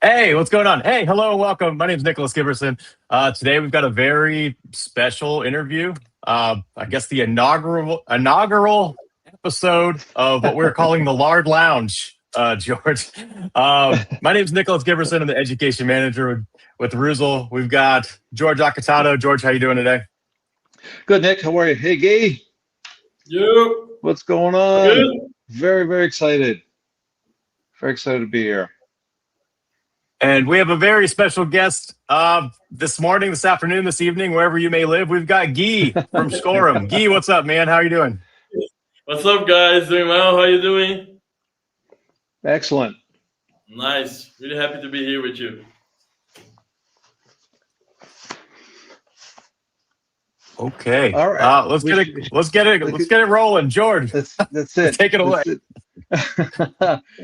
Hey, what's going on? Hey, hello, and welcome. My name is Nicholas Giberson. Today we've got a very special interview. I guess the inaugural episode of what we're calling the Lard Lounge. George, my name is Nicholas Giberson. I'm the education manager with REUZEL. We've got George Acatato. George, how you doing today? Good, Nick. How are you? Hey, Gay. You What's going good? on? Very, very excited. Very excited to be here. And we have a very special guest this morning, this afternoon, this evening, wherever you may live. We've got Guy from Scorum. Guy, what's up, man? How are you doing? What's up, guys? Doing well? How you doing? Excellent. Nice. Really happy to be here with you. Okay. All right. Let's get it rolling. George, That's it. take it away.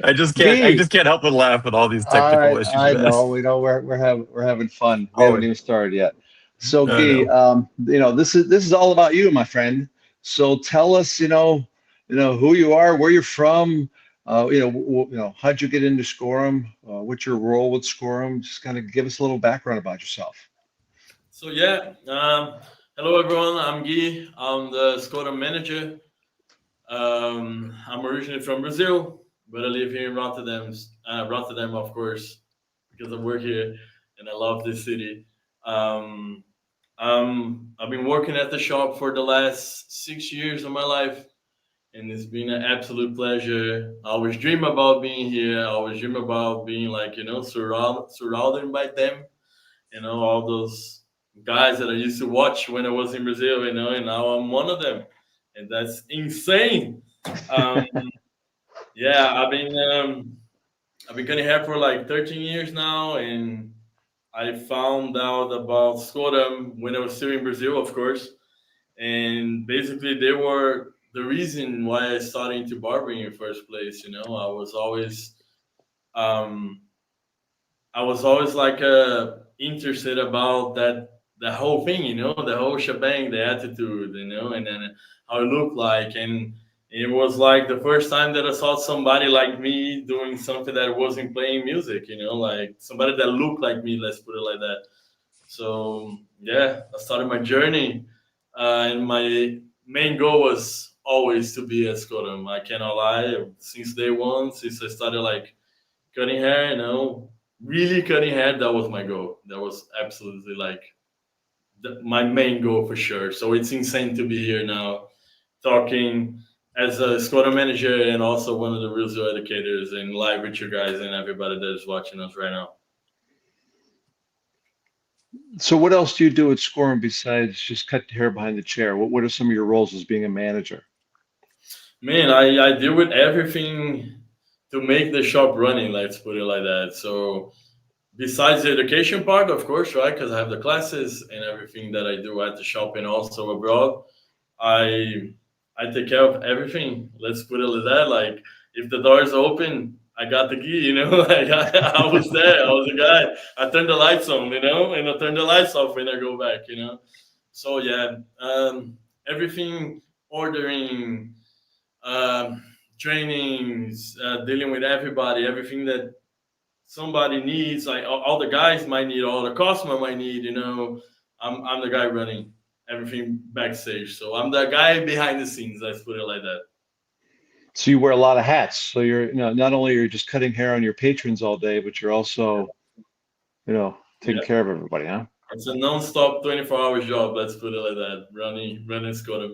I just can't help but laugh with all these technical issues. I man. know. We know we're having fun. We Oh, haven't even started yet. So, I Gay, know. this is all about you, my friend. So tell us, who you are, where you're from. How'd you get into Scorum? What's your role with Scorum? Just kind of give us a little background about yourself. So yeah, hello everyone. I'm Guy. I'm the Skoda manager. I'm originally from Brazil, but I live here in Rotterdam. Rotterdam, of course, because I work here and I love this city. Um, I've been working at the shop for the last 6 years of my life, and it's been an absolute pleasure. I always dream about being here. I always dream about being like surrounded by them. All those guys that I used to watch when I was in Brazil. And now I'm one of them, and that's insane. Um, yeah, I've been cutting hair for like 13 years now, and I found out about Skoda when I was still in Brazil, of course. And basically, they were the reason why I started into barbering in the first place. Um, I was always like interested about that whole thing, the whole shebang, the attitude, and then how it looked like, and it was like the first time that I saw somebody like me doing something that wasn't playing music, like somebody that looked like me. Let's put it like that. So yeah, I started my journey, and my main goal was always to be a Scotland. I cannot lie. Since day one, since I started like cutting hair, really cutting hair, that was my goal. That was absolutely like my main goal for sure. So it's insane to be here now, talking as a squatter manager and also one of the real educators and live with you guys and everybody that is watching us right now. So what else do you do at Scorum besides just cut the hair behind the chair? What are some of your roles as being a manager? Man, I deal with everything to make the shop running, let's put it like that. So besides the education part, of course, right? Because I have the classes and everything that I do at the shop and also abroad. I I take care of everything. Let's put it like that. Like if the door is open, I got the key. Like I was there. I was the guy. I turned the lights on, and I turn the lights off when I go back. So yeah, everything, ordering, trainings, dealing with everybody, everything that somebody needs, like all the guys might need, all the customer might need. I'm the guy running everything backstage, so I'm the guy behind the scenes. Let's put it like that. So you wear a lot of hats. So you're, not only are you just cutting hair on your patrons all day, but you're also, taking Yeah, care of everybody, huh? it's a non-stop 24 hour job. Let's put it like that. Running Skoda.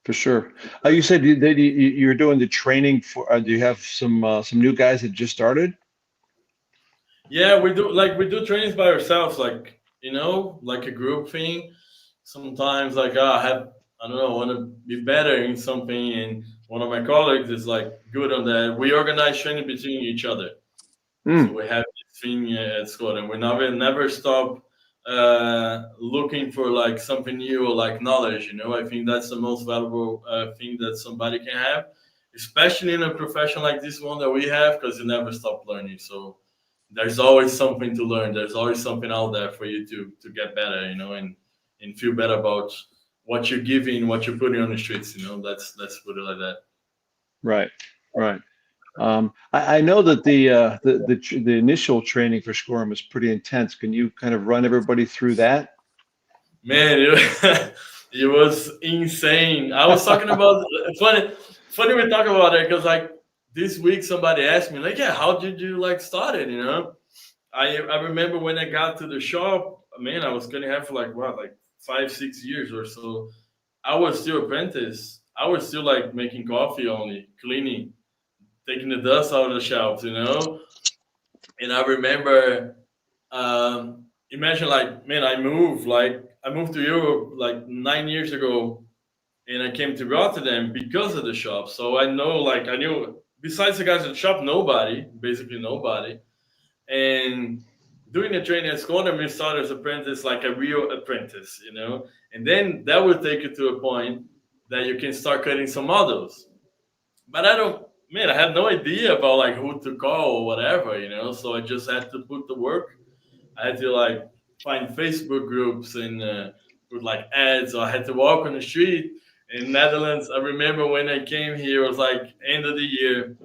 For sure. You said you're doing the training for. Do you have some new guys that just started? Yeah, we do trainings by ourselves, like like a group thing. Sometimes like I don't know, want to be better in something, and one of my colleagues is like good on that. We organize training between each other. So Hmm. we have this thing at school, and we never stop looking for like something new or like knowledge. I think that's the most valuable thing that somebody can have, especially in a profession like this one that we have, because you never stop learning. So there's always something to learn. There's always something out there for you to get better. And feel better about what you're giving, what you're putting on the streets. Let's put it like that. Right. Right. I know that the initial training for Scorum is pretty intense. Can you kind of run everybody through that? Man, it was insane. I was talking about funny we talk about it because like this week somebody asked me like, yeah, how did you like start it? You know, I remember when I got to the shop, man, I was gonna have for like what, like 5 6 years or so. I was still apprentice. I was still like making coffee only, cleaning, taking the dust out of the shelves, you know. And I remember, imagine like, man, I moved to Europe like 9 years ago, and I came to Rotterdam because of the shop. So I knew besides the guys at the shop, nobody, basically nobody. And doing the training at Scotland, we started as apprentice, like a real apprentice, you know. And then that will take you to a point that you can start cutting some models. But I had no idea about like who to call or whatever, you know. So I just had to put the work. I had to like find Facebook groups and put like ads, or I had to walk on the street in Netherlands. I remember when I came here, it was like end of the year,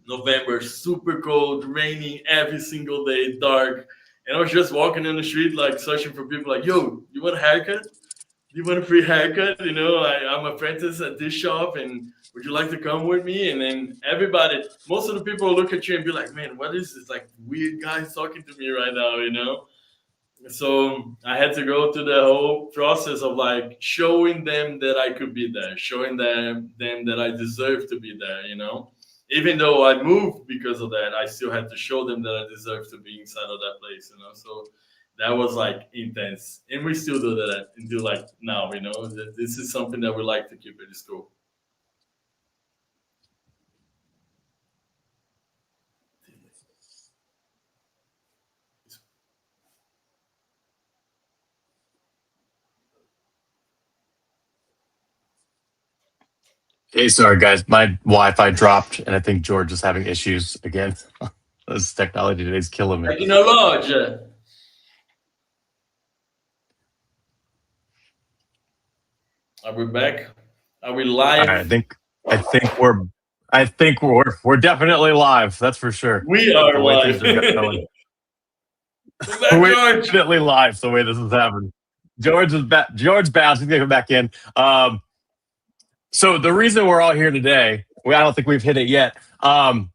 November, super cold, raining every single day, dark. And I was just walking in the street, like searching for people, like, yo, you want a haircut? You want a free haircut? You know, I'm apprentice at this shop, and would you like to come with me? And then everybody, most of the people will look at you and be like, man, what is this like weird guy talking to me right now? You know? So I had to go through the whole process of like showing them that I could be there, showing them that I deserve to be there, you know. Even though I moved because of that, I still had to show them that I deserve to be inside of that place, you know. So that was like intense, and we still do that and do like now, you know. This is something that we like to keep at the school. Hey, sorry guys, my Wi-Fi dropped, and I think George is having issues again. This technology today is killing me. Like in a lodge. Are we back? Are we All right, live? I think we're definitely live. That's for sure. We are The way live. things are going, Come back, we're George. definitely live. The way this is happening. George is back. George bounced. He's gonna come back in. So the reason we're all here today, I don't think we've hit it yet. The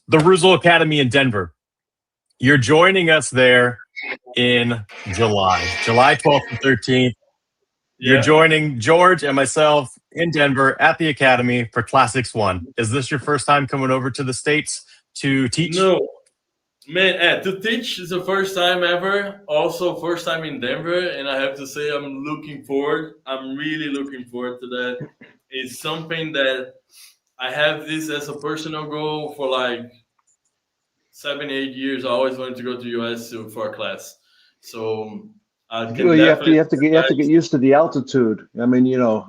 REUZEL Academy in Denver. You're joining us there in July 12th and 13th. You're Yeah. joining George and myself in Denver at the Academy for Classics 1. Is this your first time coming over to the States to teach? No, man, to teach is the first time ever. Also, first time in Denver, and I have to say, I'm looking forward. I'm really looking forward to that. It's something that I have this as a personal goal for like 7 8 years. I always wanted to go to US for a class, so I can Well, definitely. you have to get used to the altitude. I mean, you know,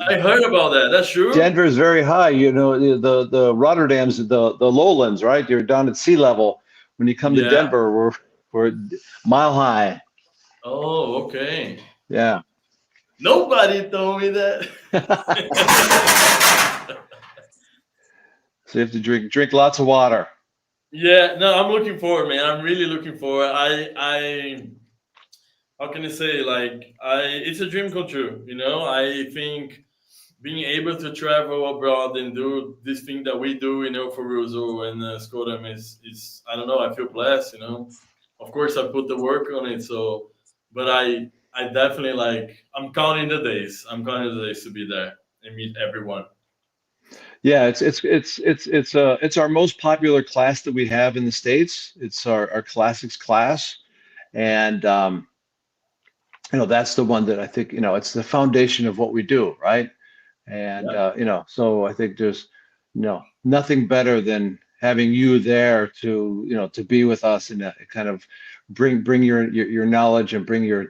I heard about that. That's true. Denver is very high. You know, the Rotterdam's the lowlands, right? You're down at sea level. When you come to Yeah. Denver, we're mile high. Oh, okay. Yeah. Nobody told me that. So you have to drink lots of water. Yeah, no, I'm looking forward, man. I'm really looking forward. I how can I say, like, it's a dream come true, you know. I think being able to travel abroad and do this thing that we do, you know, for Ruzo and Skodam is I don't know. I feel blessed, you know. Of course, I put the work on it, so, but I definitely like. I'm counting the days. I'm counting the days to be there and meet everyone. Yeah, it's our most popular class that we have in the States. It's our classics class, and you know, that's the one that I think, you know, it's the foundation of what we do, right? And Yeah. you know, so I think there's, you know, nothing better than having you there to, you know, to be with us and kind of bring your knowledge and bring your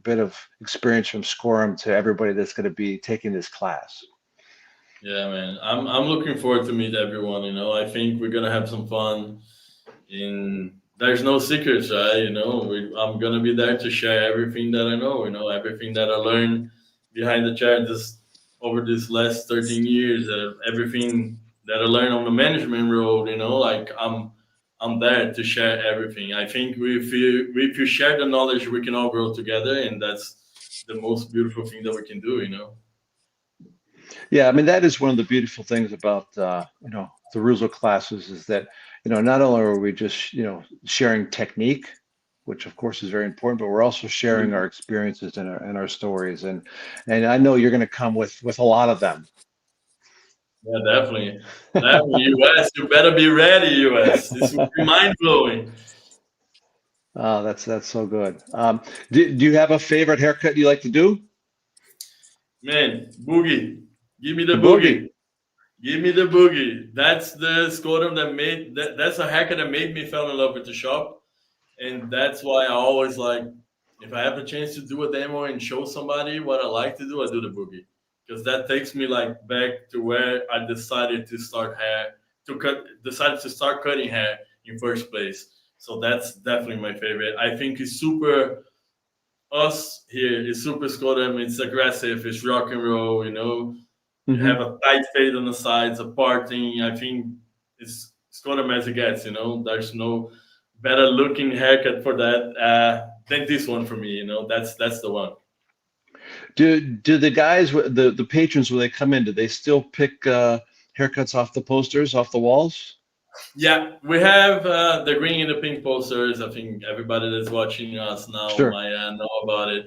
bit of experience from Scorum to everybody that's going to be taking this class. Yeah, man. I'm looking forward to meet everyone. You know, I think we're gonna have some fun. In there's no secrets, right? You know, I'm gonna be there to share everything that I know. You know, everything that I learned behind the chair this over this last 13 years. Everything that I learned on the management role, like I'm there to share everything. I think if you share the knowledge, we can all grow together, and that's the most beautiful thing that we can do. Yeah, I mean that is one of the beautiful things about the REUZEL classes is that not only are we just sharing technique, which of course is very important, but we're also sharing our experiences and our stories, and I know you're going to come with a lot of them. Yeah, definitely. Definitely, US. You better be ready, US. This will be mind blowing. Oh, that's so good. Do you have a favorite haircut you like to do? Man, boogie. Give me the The boogie. boogie. Give me the boogie. That's the scrotum that made that's a haircut that made me fall in love with the shop. And that's why I always like, if I have a chance to do a demo and show somebody what I like to do, I do the boogie. Because that takes me like back to where I decided to decided to start cutting hair in first place. So that's definitely my favorite. I think it's super us here. It's super scrotum. It's aggressive. It's rock and roll. You have Hmm. a tight fade on the sides, a parting. I think it's scrotum as it gets. There's no better looking haircut for that than this one for me. That's the one. Do the guys, the patrons, when they come in, do they still pick haircuts off the posters, off the walls? Yeah, we have the green and the pink posters. I think everybody that's watching us now Sure. might know about it.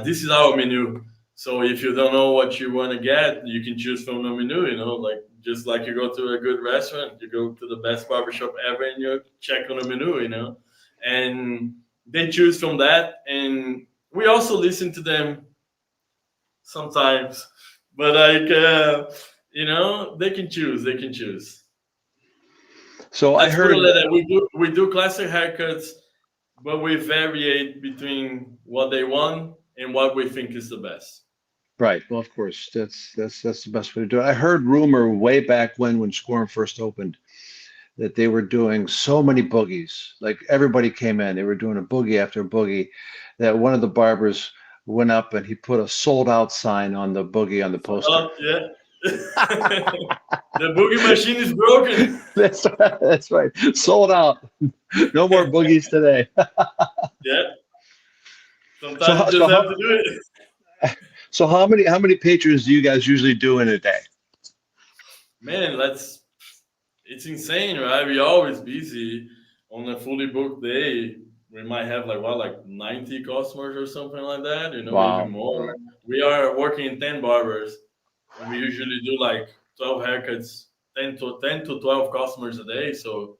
This is our menu. So if you don't know what you want to get, you can choose from the menu. Like just like you go to a good restaurant, you go to the best barbershop ever, and you check on the menu. And they choose from that. And we also listen to them sometimes, but like they can choose. They can choose. So I Let's put it heard, like that. We do classic haircuts, but we variate between what they want and what we think is the best. right. Well, of course, that's the best way to do it. I heard rumor way back when Squirm first opened that they were doing so many boogies. Like everybody came in, they were doing a boogie after a boogie. That one of the barbers went up and he put a sold out sign on the boogie on the poster. Yeah. The boogie machine is broken. That's right. That's right. Sold out. No more boogies today. Yeah. So, Sometimes you just have to do it. how many patrons do you guys usually do in a day? Man, it's insane, right? We're always busy on a fully booked day. We might have like 90 customers or something like that, even Wow. more. We are working in 10 barbers, and we usually do like 12 haircuts, 10 to 12 customers a day. So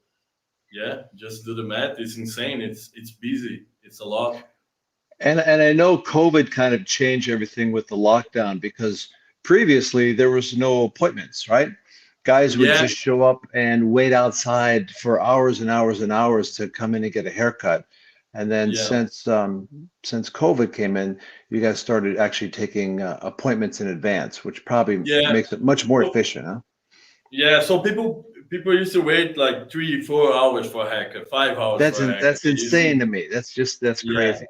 yeah, just do the math. It's insane. It's busy. It's a lot. And I know COVID kind of changed everything with the lockdown because previously there was no appointments, right? Guys would Yeah, just show up and wait outside for hours and hours and hours to come in and get a haircut. And then yeah, since COVID came in, you guys started actually taking appointments in advance, which probably yeah. makes it much more So, efficient, huh? yeah, so people used to wait like 3, 4 hours for a haircut, 5 hours That's for a in, haircut. that's insane to me. That's Yeah, crazy.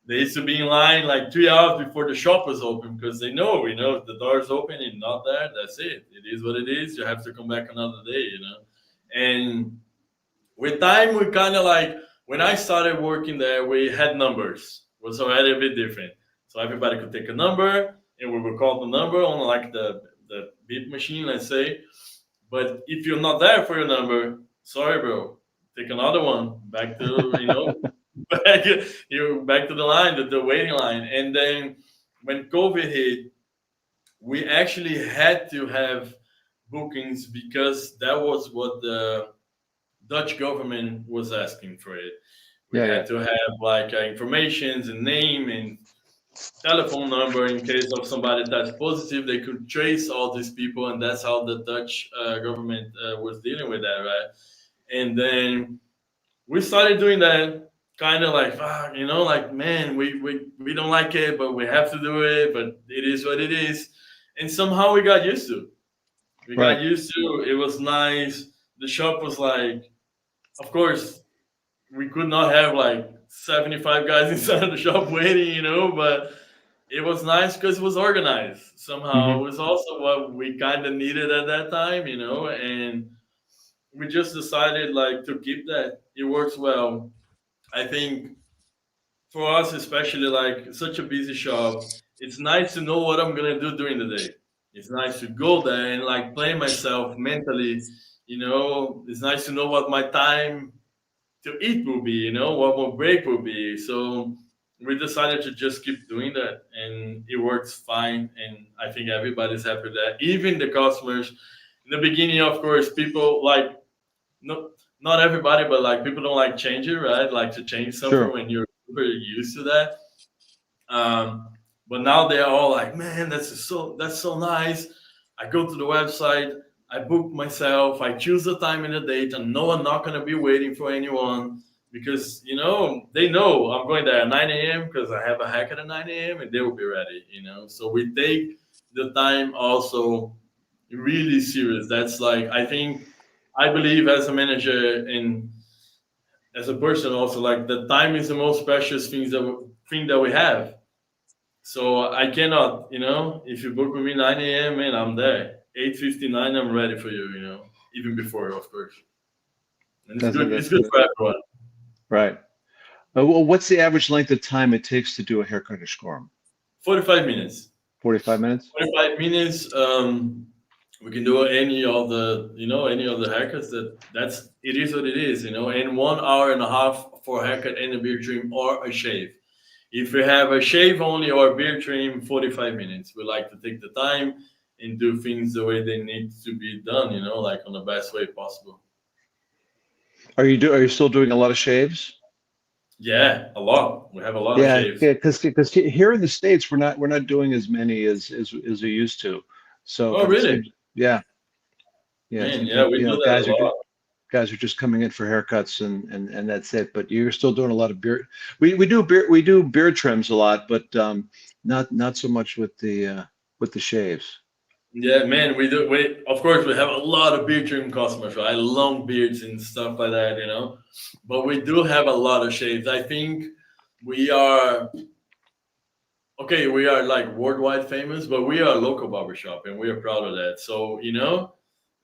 they used to be in line like 3 hours before the shop was open because they know, if the door is open and not there, that's it. It is what it is. You have to come back another day. And with time, we kind of like, when I started working there, we had numbers. It was already a bit different. So everybody could take a number and we would call the number on like the beep machine, let's say. But if you're not there for your number, sorry, bro, take another one back to, back, back to the line, the waiting line. And then when COVID hit, we actually had to have bookings because that was what the Dutch government was asking for it. We Yeah, yeah. had to have like informations and name and telephone number in case of somebody that's positive. They could trace all these people, and that's how the Dutch government was dealing with that, right? And then we started doing that, kind of like, like, man, we don't like it, but we have to do it. But it is what it is, and somehow we got used to. We Right. got used to. It was nice. The shop was like, of course, we could not have like 75 guys inside of the shop waiting, but it was nice because it was organized somehow. Hmm. It was also what we kind of needed at that time, you know, and we just decided like to keep that. It works well. I think for us, especially like such a busy shop, it's nice to know what I'm gonna do during the day. It's nice to go there and like play myself mentally. You know, it's nice to know what my time to eat will be, you know, what my break will be. So we decided to just keep doing that, and it works fine. And I think everybody's happy with that, even the customers. In the beginning, of course, people like no, not everybody, but like people don't like change it, right? Like to change something Sure. when you're super used to that. Um, but now they're all like, man, that's so nice. I go to the website, I book myself, I choose the time and the date, and no, I'm not gonna be waiting for anyone because you know they know I'm going there at 9 a.m. because I have a hack at 9 a.m. and they will be ready. You know, so we take the time also really serious. That's like I think I believe as a manager and as a person also like the time is the most precious thing that we have. So I cannot, you know, if you book with me 9 a.m. and I'm there 8:59, I'm ready for you, you know, even before, of course. And it's That's good. It's that's good for everyone. right. Well, what's the average length of time it takes to do a haircut or score 45 minutes. 45 minutes? 45 minutes. We can do any of the, you know, any of the haircuts. That's it is what it is, you know. And 1 hour and a half for a haircut and a beard trim or a shave. If we have a shave only or a beard trim, 45 minutes. We like to take the time and do things the way they need to be done, you know, like on the best way possible. Are you still doing a lot of shaves? Yeah, a lot. We have a lot of Yeah, shaves. yeah, because here in the States we're not doing as many as we used to. So, Oh, but it really? seems, yeah, yeah, it Man, seems yeah, like, we you do know, that a lot. guys are just coming in for haircuts and that's it. But you're still doing a lot of beard. We do beard trims a lot, but not so much with the shaves. Yeah, man, we do. We of course we have a lot of beard trim customers, right? Long beards and stuff like that, you know. But we do have a lot of shaves. I think we are okay. We are like worldwide famous, but we are a local barbershop, and we are proud of that. So you know,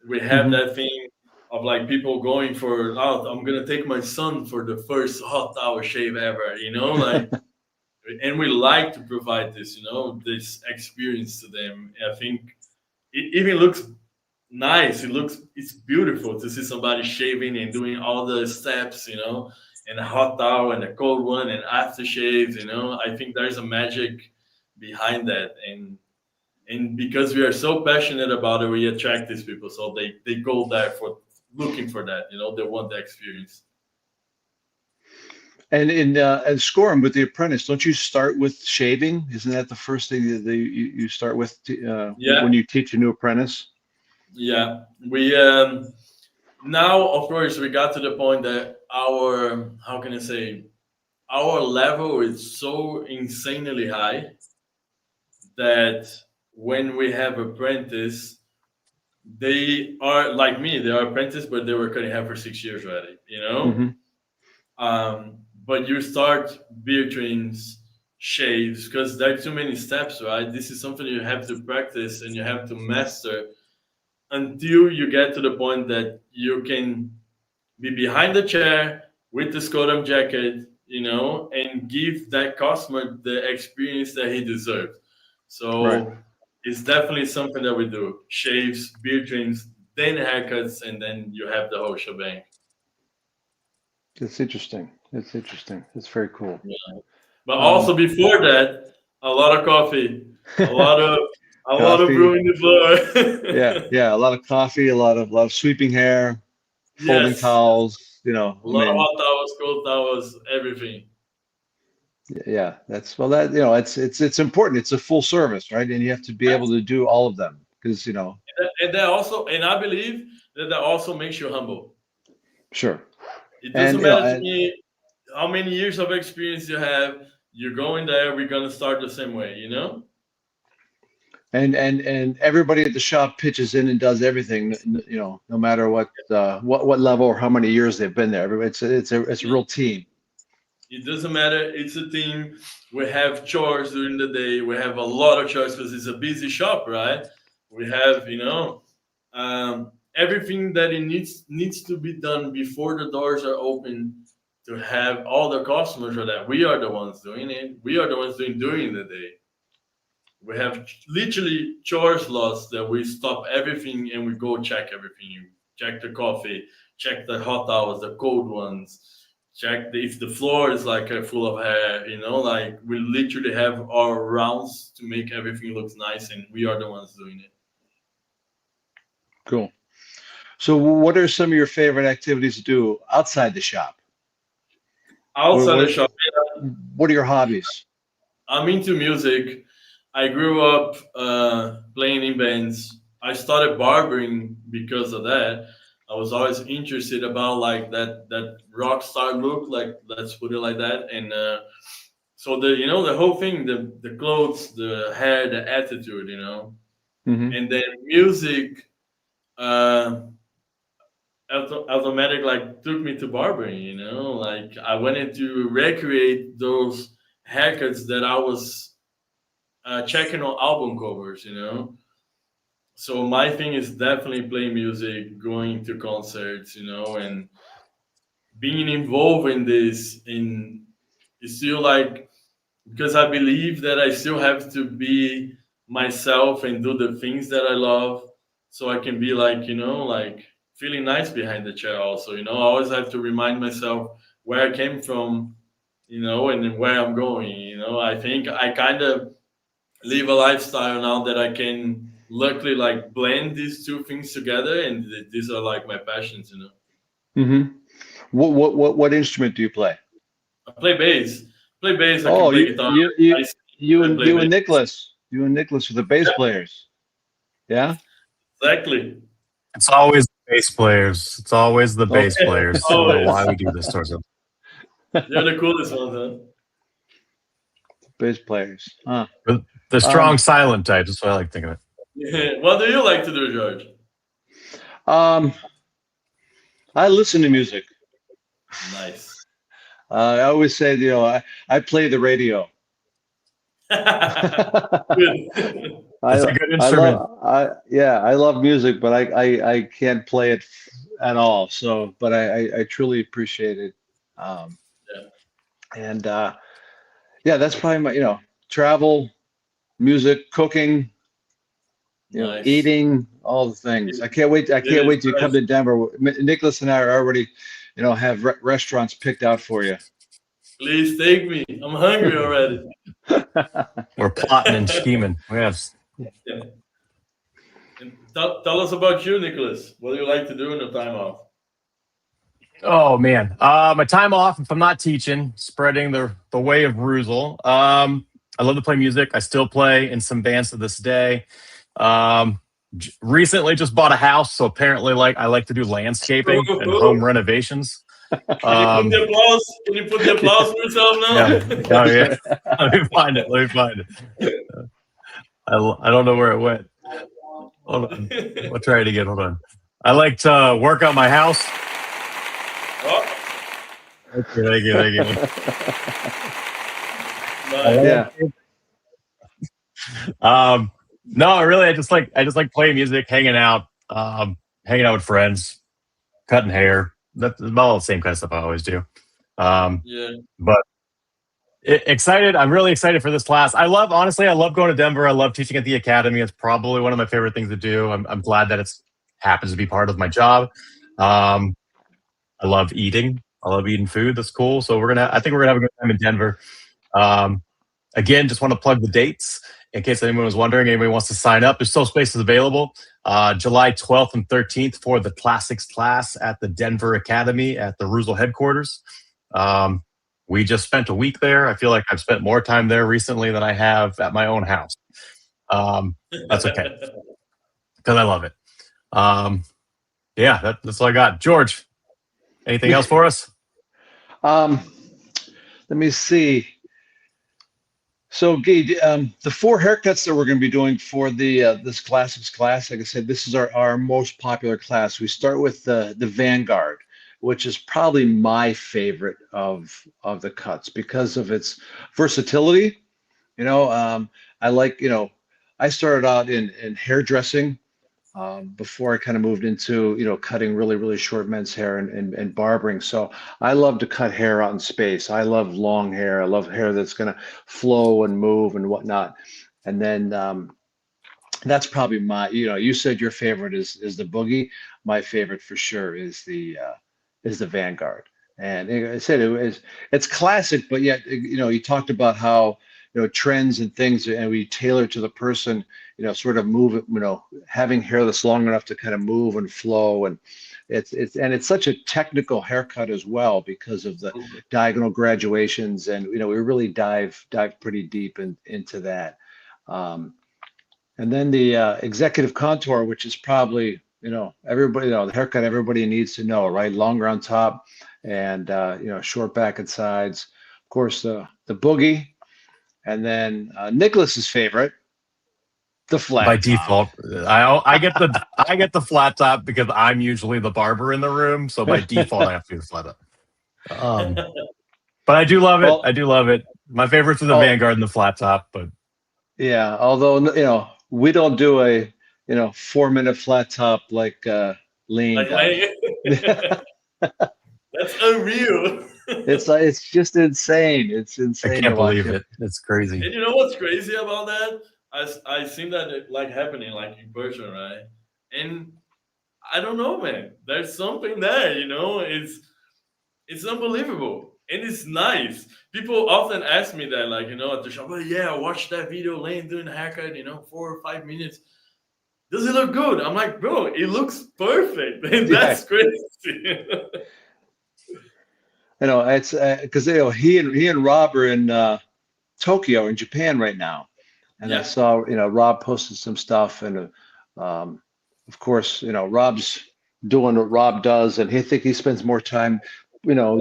we have Hmm. that thing of like people going for. Oh, I'm gonna take my son for the first hot hour shave ever. You know, like, and we like to provide this, you know, this experience to them. I think it even looks nice. It's beautiful to see somebody shaving and doing all the steps, you know, and a hot towel and a cold one and after shaves, you know. I think there's a magic behind that, and because we are so passionate about it, we attract these people, so they go there for looking for that, you know. They want the experience. And and scoring with the apprentice, don't you start with shaving? Isn't that the first thing that you start with Yeah, when you teach a new apprentice? yeah. We now, of course, we got to the point that our how can I say our level is so insanely high that when we have apprentice, they are like me. They are apprentice, but they were cutting hair for 6 years already. You know, Hmm. but you start beard trims, shaves, because there are too many steps, right? This is something you have to practice and you have to master until you get to the point that you can be behind the chair with the Skodam jacket, you know, and give that customer the experience that he deserves. Right. So it's definitely something that we do. Shaves, beard trims, then haircuts, and then you have the whole shebang. That's interesting. That's interesting. That's very cool. Yeah. But Um, also before that, a lot of coffee, a lot of a lot of coffee. brewing the Yeah, floor. yeah. A lot of coffee, a lot of sweeping hair, folding Yes, towels. You know, a I lot of mean, hot towels, cold towels, everything. yeah. That's well, that it's important. It's a full service, right? And you have to be able to do all of them because And that also, and I believe that that also makes you humble. sure. It And doesn't matter to me how many years of experience you have. You're going there. We're gonna start the same way, you know. and everybody at the shop pitches in and does everything. No matter what level or how many years they've been there. Everybody, it's a real team. It doesn't matter. It's a team. We have chores during the day. We have a lot of chores because it's a busy shop, right? We have, everything that it needs to be done before the doors are open to have all the customers are that we are the ones doing it. We are the ones doing during the day. We have literally chore slots that we stop everything and we go check everything. Check the coffee, check the hot towels, the cold ones, check if the floor is like full of hair. Like we literally have our rounds to make everything looks nice, and we are the ones doing it. Cool. So what are some of your favorite activities to do outside the shop? Outside the shop, What are your hobbies? I'm into music. I grew up playing in bands. I started barbering because of that. I was always interested about like that rock star look, like let's put it like that. And so the whole thing, the clothes, the hair, the attitude, Mm-hmm. and then music, automatic like took me to barbering. Like I wanted to recreate those haircuts that I was checking on album covers. So my thing is definitely playing music, going to concerts, and being involved in this. In it's still like because I believe that I still have to be myself and do the things that I love, so I can be like like feeling nice behind the chair. Also, I always have to remind myself where I came from, and then where I'm going. I think I kind of live a lifestyle now that I can luckily like blend these two things together, and these are like my passions. Mm-hmm. What instrument do you play? I play bass. Play bass. I can Oh, play guitar. I sing, you I and play bass. Nicholas are the bass players. Yeah. Exactly. It's always the bass players. It's always the Oh, bass players. I don't know why we do this to ourselves. You're the coolest ones, bass players. Huh. The strong silent type. That's what I like thinking of it. huh? What do you like to do, George? I listen to music. Nice. I always say, I play the radio. Good. It's a good instrument. I love music, but I can't play it at all. So, but I truly appreciate it. Yeah. And yeah, that's probably my, travel, music, cooking, Nice. eating, all the things. I can't wait. I can't wait to come to Denver. Nicholas and I are already, have restaurants picked out for you. Please take me. I'm hungry already. We're plotting and scheming. We have. Yeah. And tell us about you, Nicholas. What do you like to do in your time off? Oh man, my time off. If I'm not teaching, spreading the way of REUZEL. I love to play music. I still play in some bands to this day. Recently, just bought a house, so apparently, I like to do landscaping and home renovations. Can you put the applause for yourself now? Yeah. Oh yeah. Let me find it. I don't know where it went. Hold on. I'll try it again. Hold on. I like to work on my house. Oh. Okay, thank you. Nice. Yeah. No, really, I just like playing music, hanging out with friends, cutting hair. That's all the same kind of stuff I always do. Yeah. But excited. I'm really excited for this class. Honestly, I love going to Denver. I love teaching at the academy. It's probably one of my favorite things to do. I'm glad that it's happens to be part of my job. I love eating. I love eating food. That's cool. So I think we're gonna have a good time in Denver. Again, just want to plug the dates in case anyone was wondering. Anybody wants to sign up? There's still spaces available. July 12th and 13th for the Classics class at the Denver Academy at the REUZEL headquarters. We just spent a week there. I feel like I've spent more time there recently than I have at my own house. That's okay because I love it. Yeah, that's all I got. George, anything else for us? Let me see. So, Guy, the 4 haircuts that we're going to be doing for the this classics class, like I said, this is our most popular class. We start with the Vanguard. which is probably my favorite of the cuts because of its versatility. I like, I started out in hairdressing before I kind of moved into, cutting really, really short men's hair and barbering. So I love to cut hair out in space. I love long hair. I love hair that's going to flow and move and whatnot. And then that's probably my, you said your favorite is the Boogie. My favorite for sure is the Vanguard. And I said it's classic, but yet, you talked about how, trends and things, and we tailor to the person, sort of move it, having hair that's long enough to kind of move and flow. And it's such a technical haircut as well because of the diagonal graduations. And, we really dive pretty deep into that. And then the executive contour, which is probably, everybody, the haircut everybody needs to know, right? Longer on top and, short back and sides. Of course, the Boogie. And then Nicholas's favorite, the flat By top. default, I get the flat top because I'm usually the barber in the room. So by default, I have to do the flat top. But I do love it. Well, I do love it. My favorites are the Vanguard and the flat top. But yeah, although we don't do a 4-minute flat top like Lane Like does. that's unreal. It's just insane. It's I insane can't to watch believe him. it. It's crazy. And you know what's crazy about that? I seen that like happening like in person, right? And I don't know, man. There's something there, it's unbelievable. And it's nice. People often ask me that, like, at the shop, oh yeah, I watched that video Lane doing a haircut, 4 or 5 minutes. Does it look good? I'm like, bro, it looks perfect. And that's crazy. It's because he and Rob are in Tokyo in Japan right now, and I Yeah. saw Rob posted some stuff, and of course Rob's doing what Rob does, and I think he spends more time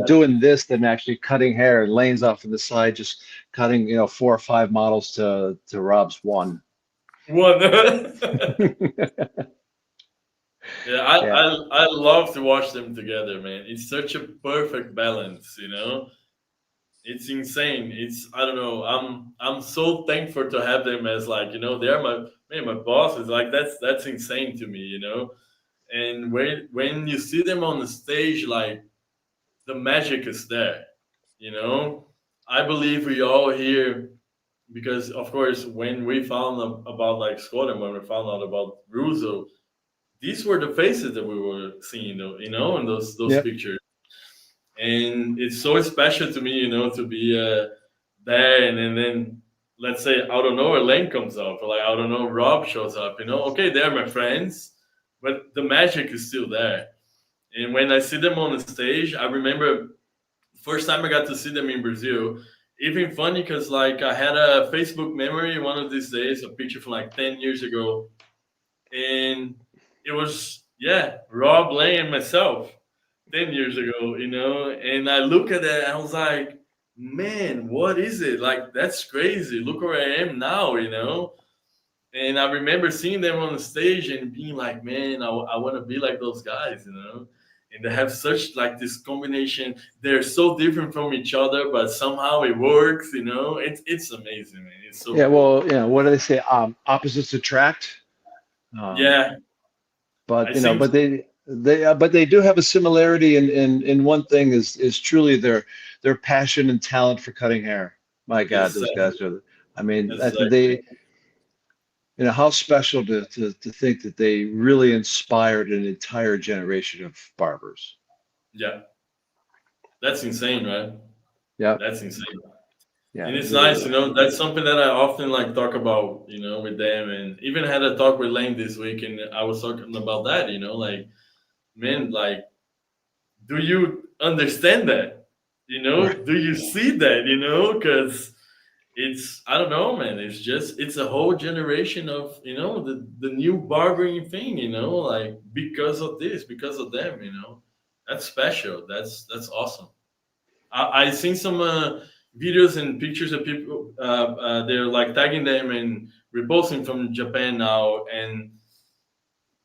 doing this than actually cutting hair. And Lane's off to the side just cutting 4 or 5 models to Rob's one. One. Yeah, Yeah. I love to watch them together, man. It's such a perfect balance, It's insane. I don't know. I'm so thankful to have them as like, they're my bosses. Like that's insane to me, And when you see them on the stage, like the magic is there, I believe we all here because of course when we found about like Scott and when we found out about Russo, these were the faces that we were seeing, in those Yep. pictures. And it's so special to me, to be there. And then, let's say, out of nowhere, Lane comes up, or like, I don't know, Rob shows up, Okay, they're my friends, but the magic is still there. And when I see them on the stage, I remember first time I got to see them in Brazil. Even funny because, like, I had a Facebook memory one of these days, a picture from like 10 years ago. And it was, Rob, Lane, and myself 10 years ago, and I look at that and I was like, man, what is it? Like, that's crazy. Look where I am now, And I remember seeing them on the stage and being like, man, I want to be like those guys, And they have such like this combination. They're so different from each other, but somehow it works, It's amazing, man. It's so cool. Well, what do they say? Opposites attract. Yeah. But but they do have a similarity in one thing is truly their passion and talent for cutting hair. My God, those guys are. I mean, I think they. How special to think that they really inspired an entire generation of barbers. Yeah, that's insane, right? Yeah, that's insane. Yeah, And it's nice, that's something that I often like talk about, with them, and even had a talk with Lane this week, and I was talking about that, like, man, like, do you understand that? Do you see that? Because I don't know, man. It's a whole generation of, the new barbering thing, like because of this, because of them, that's special. That's awesome. I seen some videos and pictures of people. They're like tagging them and reposting from Japan now, and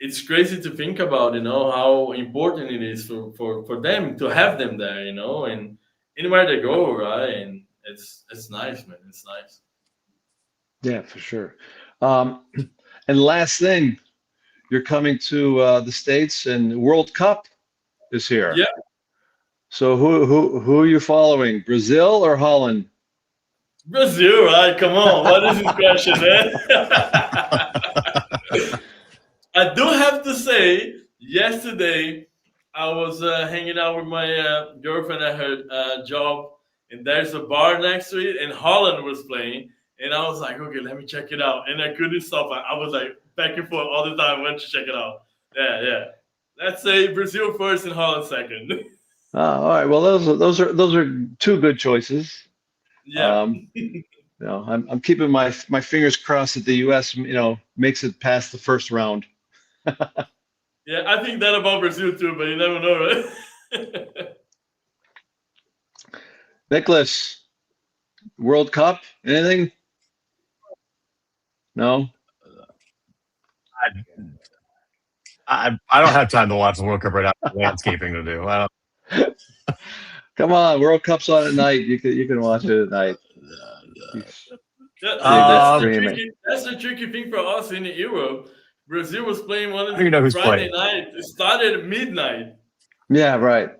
it's crazy to think about, how important it is for them to have them there, and anywhere they go, right? And it's nice, man. It's nice. Yeah, for sure. Um, and last thing, you're coming to the States, and World Cup is here. Yeah, So who are you following? Brazil or Holland? Brazil, right? Come on, what is this question, man? I do have to say, yesterday I was hanging out with my girlfriend at her job, and there's a bar next to it, and Holland was playing, and I was like, okay, let me check it out, and I couldn't stop. I was like back and forth all the time. I went to check it out. Yeah. Let's say Brazil first and Holland second. Oh, all right. Well, those are two good choices. Yeah. I'm keeping my fingers crossed that the U.S. makes it past the first round. Yeah, I think that about Brazil too, but you never know, right? Nicholas, World Cup, anything? No? I don't have time to watch the World Cup right now. I have landscaping to do. Come on, World Cup's on at night. You can watch it at night. That's the tricky thing for us in Europe. Brazil was playing one of don't even know who's Friday playing. night. It started at midnight. Yeah, right.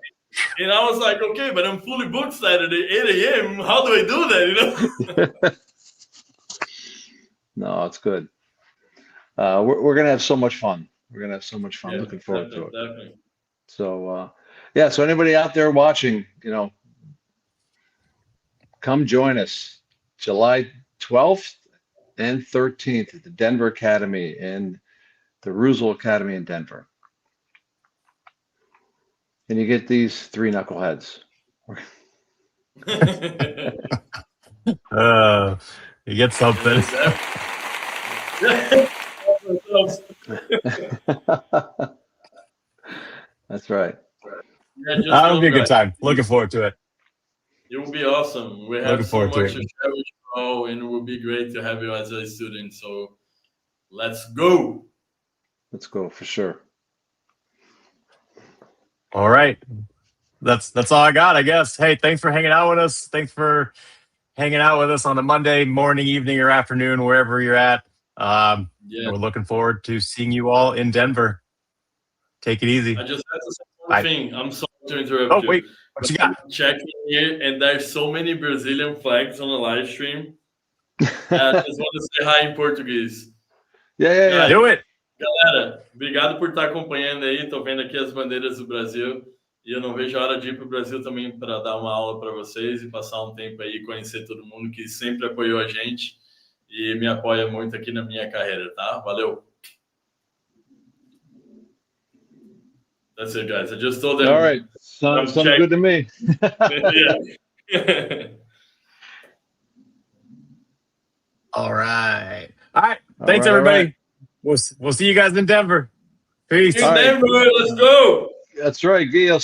And I was like, okay, but I'm fully booked Saturday, 8 a.m. How do I do that? No, it's good. We're gonna have so much fun. We're gonna have so much fun. Yeah, Looking forward to it. definitely. So yeah, so anybody out there watching, come join us July 12th and 13th at the Denver Academy and the REUZEL Academy in Denver. And you get these three knuckleheads. You get something. That's right. Yeah, That'll be a good time. Looking forward to it. It will be awesome. We have so much to share with you all, and it will be great to have you as a student. So let's go. Let's go for sure. All right. That's all I got, I guess. Hey, thanks for hanging out with us. Thanks for hanging out with us on a Monday morning, evening, or afternoon, wherever you're at. We're looking forward to seeing you all in Denver. Take it easy. I just have to say one thing. I'm sorry to interrupt you. Wait. What you got? I'm checking here, and there's so many Brazilian flags on the live stream. I just want to say hi em português. Yeah. Do it. Galera, obrigado por estar acompanhando aí. Tô vendo aqui as bandeiras do Brasil. E eu não vejo a hora de ir para o Brasil também para dar uma aula para vocês e passar um tempo aí, conhecer todo mundo que sempre apoiou a gente e me apoia muito aqui na minha carreira, tá? Valeu! That's it, guys. I just told them. All right. Sounds good to me. All right. Thanks, everybody. Right. We'll see you guys in Denver. Peace. In Denver, let's go. That's right, Gil.